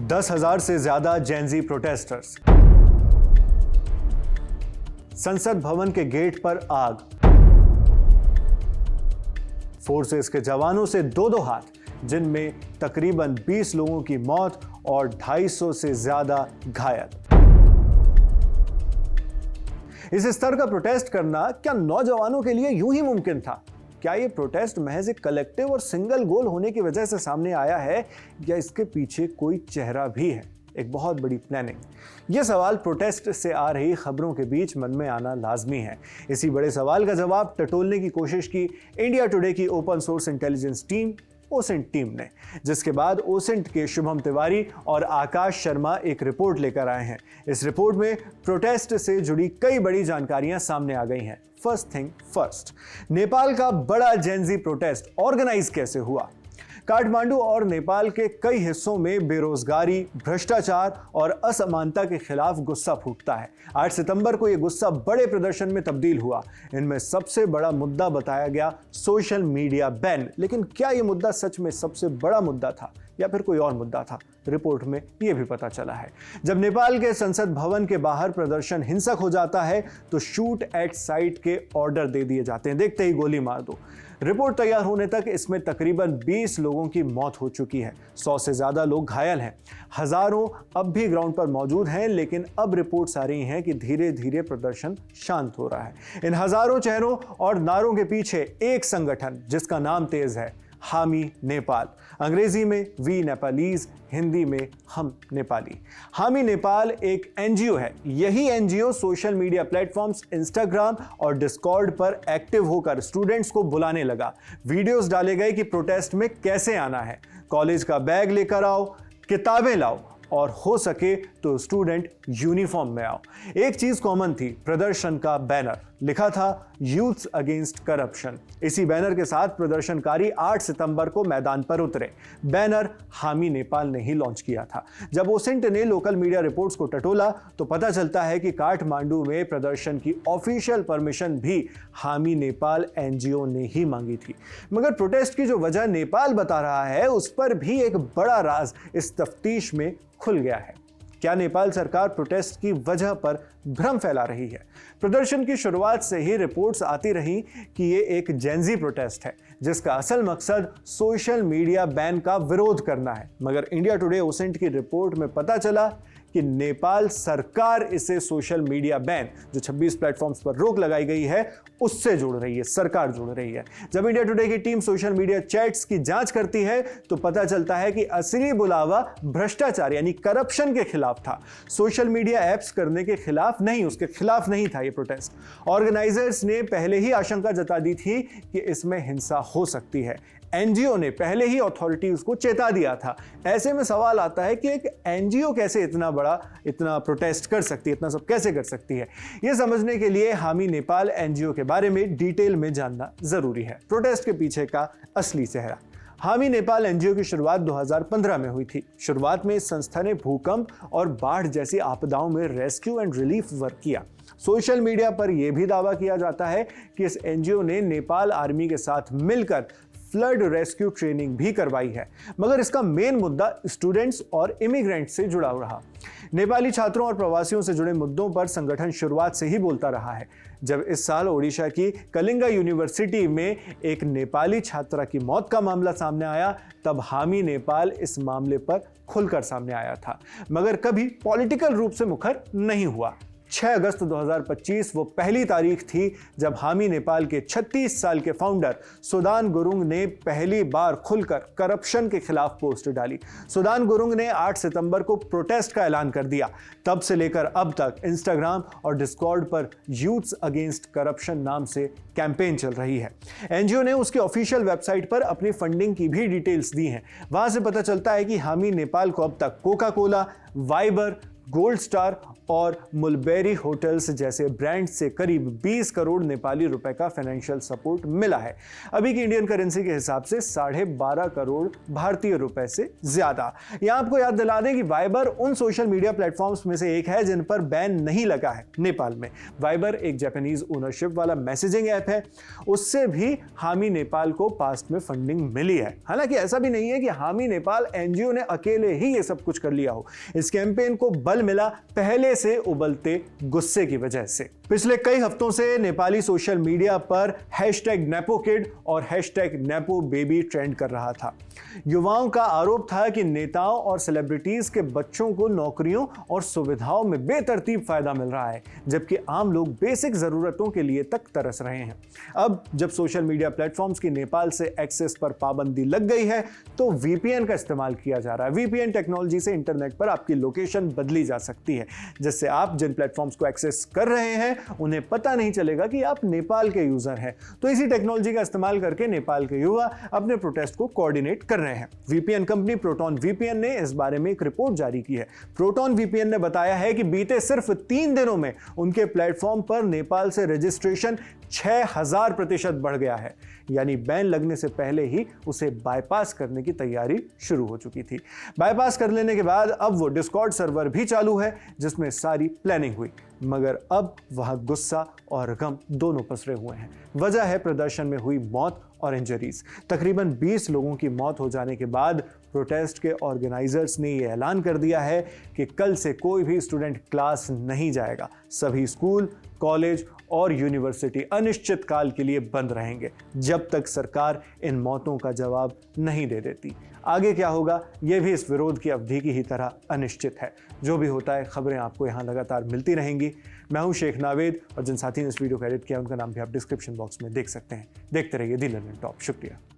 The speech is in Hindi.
10,000 से ज्यादा जेनजी प्रोटेस्टर्स, संसद भवन के गेट पर आग, फोर्सेस के जवानों से दो हाथ, जिनमें तकरीबन 20 लोगों की मौत और 250 से ज्यादा घायल। इस स्तर का प्रोटेस्ट करना क्या नौजवानों के लिए यूं ही मुमकिन था? क्या ये प्रोटेस्ट महज एक कलेक्टिव और सिंगल गोल होने की वजह से सामने आया है, या इसके पीछे कोई चेहरा भी है, एक बहुत बड़ी प्लानिंग? यह सवाल प्रोटेस्ट से आ रही खबरों के बीच मन में आना लाजमी है। इसी बड़े सवाल का जवाब टटोलने की कोशिश की इंडिया टुडे की open source intelligence team OSINT team ने, जिसके बाद ओसेंट के शुभम तिवारी और आकाश शर्मा एक रिपोर्ट लेकर आए हैं। इस रिपोर्ट में प्रोटेस्ट से जुड़ी कई बड़ी जानकारियां सामने आ गई हैं। फर्स्ट थिंग फर्स्ट, नेपाल का बड़ा जेनजी प्रोटेस्ट ऑर्गेनाइज कैसे हुआ? काठमांडू और नेपाल के कई हिस्सों में बेरोजगारी, भ्रष्टाचार और असमानता के खिलाफ गुस्सा फूटता है। 8 सितंबर को यह गुस्सा बड़े प्रदर्शन में तब्दील हुआ। इनमें सबसे बड़ा मुद्दा बताया गया सोशल मीडिया बैन। लेकिन क्या यह मुद्दा सच में सबसे बड़ा मुद्दा था या फिर कोई और मुद्दा था? रिपोर्ट में यह भी पता चला है। जब नेपाल के संसद भवन के बाहर प्रदर्शन हिंसक हो जाता है तो शूट एट साइट के ऑर्डर दे दिए जाते हैं, देखते ही गोली मार दो। रिपोर्ट तैयार होने तक इसमें तकरीबन 20 लोगों की मौत हो चुकी है, 100 से ज्यादा लोग घायल हैं, हजारों अब भी ग्राउंड पर मौजूद हैं। लेकिन अब रिपोर्ट्स आ रही हैं कि धीरे धीरे प्रदर्शन शांत हो रहा है। इन हजारों चेहरों और नारों के पीछे एक संगठन जिसका नाम तेज है, हामी नेपाल। अंग्रेजी में वी नेपालीज, हिंदी में हम नेपाली। हामी नेपाल एक एनजीओ है। यही NGO social media platforms Instagram और डिस्कॉर्ड पर एक्टिव होकर स्टूडेंट्स को बुलाने लगा। वीडियोस डाले गए कि प्रोटेस्ट में कैसे आना है, कॉलेज का बैग लेकर आओ, किताबें लाओ और हो सके तो स्टूडेंट यूनिफॉर्म में आओ। एक चीज कॉमन थी, प्रदर्शन का बैनर लिखा था यूथ्स अगेंस्ट करप्शन। इसी बैनर के साथ प्रदर्शनकारी 8 सितंबर को मैदान पर उतरे। बैनर हामी नेपाल ने ही लॉन्च किया था। जब ओसेंट ने लोकल मीडिया रिपोर्ट्स को टटोला तो पता चलता है कि काठमांडू में प्रदर्शन की ऑफिशियल परमिशन भी हामी नेपाल एनजीओ ने ही मांगी थी। मगर प्रोटेस्ट की जो वजह नेपाल बता रहा है, उस पर भी एक बड़ा राज इस तफ्तीश में खुल गया है। क्या नेपाल सरकार प्रोटेस्ट की वजह पर भ्रम फैला रही है? प्रदर्शन की शुरुआत से ही रिपोर्ट्स आती रही कि ये एक जेनजी प्रोटेस्ट है जिसका असल मकसद सोशल मीडिया बैन का विरोध करना है। मगर इंडिया टुडे ओसेंट की रिपोर्ट में पता चला कि नेपाल सरकार इसे सोशल मीडिया बैन, जो 26 प्लेटफॉर्म्स पर रोक लगाई गई है, उससे जोड़ रही है, सरकार जोड़ रही है। जब इंडिया टुडे की टीम सोशल मीडिया चैट्स की जांच करती है तो पता चलता है कि असली बुलावा भ्रष्टाचार यानी करप्शन के खिलाफ था। सोशल मीडिया ऐप्स करने के खिलाफ नहीं, उसके खिलाफ नहीं था ये प्रोटेस्ट। ऑर्गेनाइजर्स ने पहले ही आशंका जता दी थी कि इसमें हिंसा हो सकती है। एनजीओ ने पहले ही अथॉरिटीज को चेता दिया था। ऐसे में सवाल आता है कि एक एनजीओ कैसे इतना प्रोटेस्ट कर सकती है, इतना सब कैसे कर सकती है? यह समझने के लिए हामी नेपाल एनजीओ के बारे में डिटेल में जानना जरूरी है। प्रोटेस्ट के पीछे का असली चेहरा। हामी नेपाल एनजीओ की शुरुआत 2015 में हुई थी। शुरुआत में इस संस्था ने भूकंप और बाढ़ जैसी आपदाओं में रेस्क्यू एंड रिलीफ वर्क किया। सोशल मीडिया पर यह भी दावा किया जाता है कि इस एनजीओ ने नेपाल आर्मी के साथ मिलकर फ्लड रेस्क्यू ट्रेनिंग भी करवाई है। मगर इसका मेन मुद्दा स्टूडेंट्स और इमिग्रेंट्स से जुड़ा रहा। नेपाली छात्रों और प्रवासियों से जुड़े मुद्दों पर संगठन शुरुआत से ही बोलता रहा है। जब इस साल ओडिशा की कलिंगा यूनिवर्सिटी में एक नेपाली छात्रा की मौत का मामला सामने आया, तब हामी नेपाल इस मामले पर खुलकर सामने आया था, मगर कभी पॉलिटिकल रूप से मुखर नहीं हुआ। 6 अगस्त 2025 वो पहली तारीख थी जब हामी नेपाल के 36 साल के फाउंडर सुदान गुरुंग ने पहली बार खुलकर करप्शन के खिलाफ पोस्ट डाली। सुदान गुरुंग ने 8 सितंबर को प्रोटेस्ट का ऐलान कर दिया। तब से लेकर अब तक इंस्टाग्राम और डिस्कॉर्ड पर यूथ्स अगेंस्ट करप्शन नाम से कैंपेन चल रही है। एनजीओ ने उसकी ऑफिशियल वेबसाइट पर अपनी फंडिंग की भी डिटेल्स दी हैं। वहां से पता चलता है कि हामी नेपाल को अब तक Coca Cola, Viber, gold star और मुलबेरी होटल्स जैसे ब्रांड से करीब 20 करोड़ नेपाली रुपए का फाइनेंशियल सपोर्ट मिला है। अभी की इंडियन करेंसी के हिसाब से 12.5 करोड़ भारतीय रुपए से ज्यादा। यहां आपको याद दिला दें कि वाइबर उन सोशल मीडिया प्लेटफॉर्म्स में से एक है जिन पर बैन नहीं लगा है नेपाल में। वाइबर एक जापानीज ओनरशिप वाला मैसेजिंग ऐप है, उससे भी हामी नेपाल को पास्ट में फंडिंग मिली है। हालांकि ऐसा भी नहीं है कि हामी नेपाल एनजीओ ने अकेले ही ये सब कुछ कर लिया हो। इस कैंपेन को बल मिला पहले से उबलते गुस्से की वजह से। पिछले कई हफ्तों से नेपाली सोशल मीडिया पर #NepoKid और #NepoBaby ट्रेंड कर रहा था। युवाओं का आरोप था कि नेताओं और सेलिब्रिटीज के बच्चों को नौकरियों और सुविधाओं में बेतरतीब फायदा मिल रहा है, जबकि आम लोग बेसिक जरूरतों के लिए तक तरस रहे हैं। अब जब सोशल मीडिया प्लेटफॉर्म्स की नेपाल से एक्सेस पर पाबंदी लग गई है तो वीपीएन का इस्तेमाल किया जा रहा है। वीपीएन टेक्नोलॉजी से इंटरनेट पर आपकी लोकेशन बदली जा सकती है, जिससे आप जिन प्लेटफॉर्म्स को एक्सेस कर रहे हैं उन्हें पता नहीं चलेगा कि आप नेपाल के यूजर हैं। तो इसी टेक्नोलॉजी का इस्तेमाल करके नेपाल के युवा अपने प्रोटेस्ट को कोऑर्डिनेट कर रहे हैं। वीपीएन कंपनी प्रोटॉन वीपीएन ने इस बारे में एक रिपोर्ट जारी की है। प्रोटॉन वीपीएन ने बताया है कि बीते सिर्फ 3 दिनों में उनके प्लेटफॉर्म पर नेपाल से रजिस्ट्रेशन 6000% बढ़ गया है, यानी बैन लगने से पहले ही उसे बाईपास करने की तैयारी शुरू हो चुकी थी। बाईपास कर लेने के बाद अब वो डिस्कॉर्ड सर्वर भी चालू है जिसमें सारी प्लानिंग हुई, मगर अब वहां गुस्सा और गम दोनों पसरे हुए हैं। वजह है प्रदर्शन में हुई मौत और इंजरीज। तकरीबन 20 लोगों की मौत हो जाने के बाद प्रोटेस्ट के ऑर्गेनाइजर्स ने यह ऐलान कर दिया है कि कल से कोई भी स्टूडेंट क्लास नहीं जाएगा। सभी स्कूल, कॉलेज और यूनिवर्सिटी अनिश्चित काल के लिए बंद रहेंगे जब तक सरकार इन मौतों का जवाब नहीं दे देती। आगे क्या होगा यह भी इस विरोध की अवधि की ही तरह अनिश्चित है। जो भी होता है खबरें आपको यहाँ लगातार मिलती रहेंगी। मैं हूं शेख नावेद और जिन साथी ने इस वीडियो को एडिट किया उनका नाम भी आप डिस्क्रिप्शन बॉक्स में देख सकते हैं। देखते रहिए दी लर्निंग टॉप। शुक्रिया।